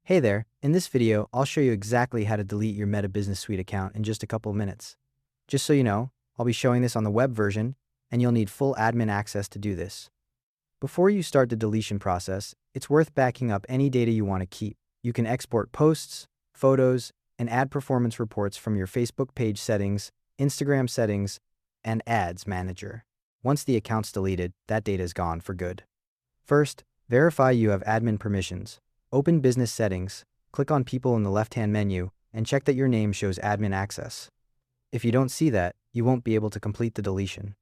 Hey there, in this video, I'll show you exactly how to delete your Meta Business Suite account in just a couple of minutes. Just so you know, I'll be showing this on the web version, and you'll need full admin access to do this. Before you start the deletion process, it's worth backing up any data you want to keep. You can export posts, photos, and ad performance reports from your Facebook page settings, Instagram settings, and Ads Manager. Once the account's deleted, that data is gone for good. First, verify you have admin permissions. Open Business Settings, click on People in the left-hand menu, and check that your name shows admin access. If you don't see that, you won't be able to complete the deletion.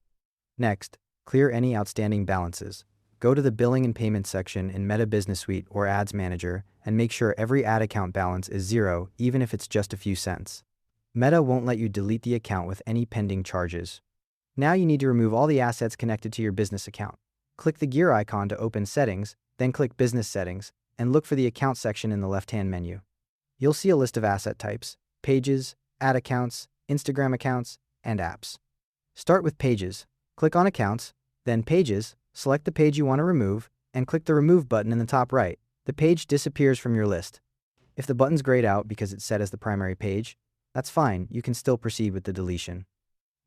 Next, clear any outstanding balances. Go to the Billing and Payment section in Meta Business Suite or Ads Manager and make sure every ad account balance is zero, even if it's just a few cents. Meta won't let you delete the account with any pending charges. Now you need to remove all the assets connected to your business account. Click the gear icon to open Settings, then click Business Settings, and look for the Account section in the left-hand menu. You'll see a list of asset types: pages, ad accounts, Instagram accounts, and apps. Start with Pages. Click on Accounts, then Pages, select the page you want to remove, and click the Remove button in the top right. The page disappears from your list. If the button's grayed out because it's set as the primary page, that's fine, you can still proceed with the deletion.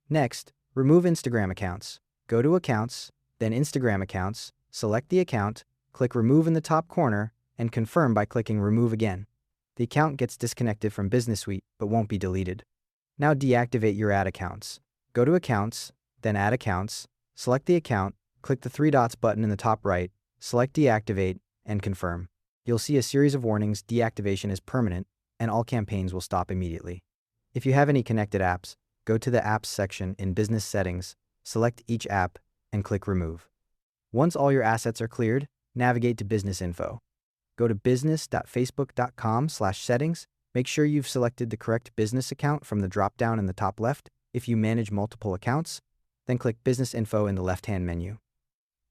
Next, remove Instagram accounts. Go to Accounts, then Instagram accounts, select the account, click Remove in the top corner, and confirm by clicking Remove again. The account gets disconnected from Business Suite, but won't be deleted. Now deactivate your ad accounts. Go to Accounts, then Add Accounts, select the account, click the three dots button in the top right, select Deactivate, and confirm. You'll see a series of warnings: deactivation is permanent, and all campaigns will stop immediately. If you have any connected apps, go to the Apps section in Business Settings, select each app, and click Remove. Once all your assets are cleared, navigate to Business Info. Go to business.facebook.com/settings. Make sure you've selected the correct business account from the drop-down in the top left. If you manage multiple accounts, then click Business Info in the left-hand menu.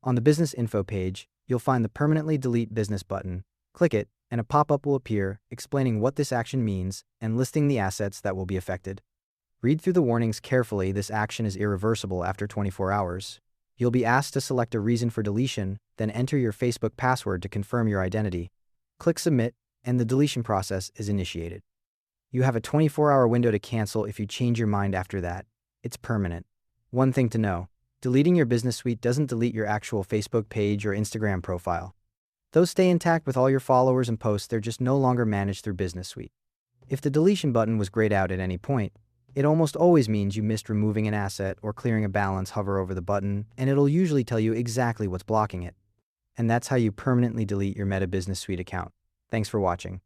On the Business Info page, you'll find the Permanently Delete Business button. Click it, and a pop-up will appear explaining what this action means and listing the assets that will be affected. Read through the warnings carefully. This action is irreversible after 24 hours. You'll be asked to select a reason for deletion, then enter your Facebook password to confirm your identity. Click Submit, and the deletion process is initiated. You have a 24-hour window to cancel if you change your mind after that. It's permanent. One thing to know: deleting your business suite doesn't delete your actual Facebook page or Instagram profile. Those stay intact with all your followers and posts, they're just no longer managed through Business Suite. If the deletion button was grayed out at any point, it almost always means you missed removing an asset or clearing a balance. Hover over the button, and it'll usually tell you exactly what's blocking it. And that's how you permanently delete your Meta Business Suite account. Thanks for watching.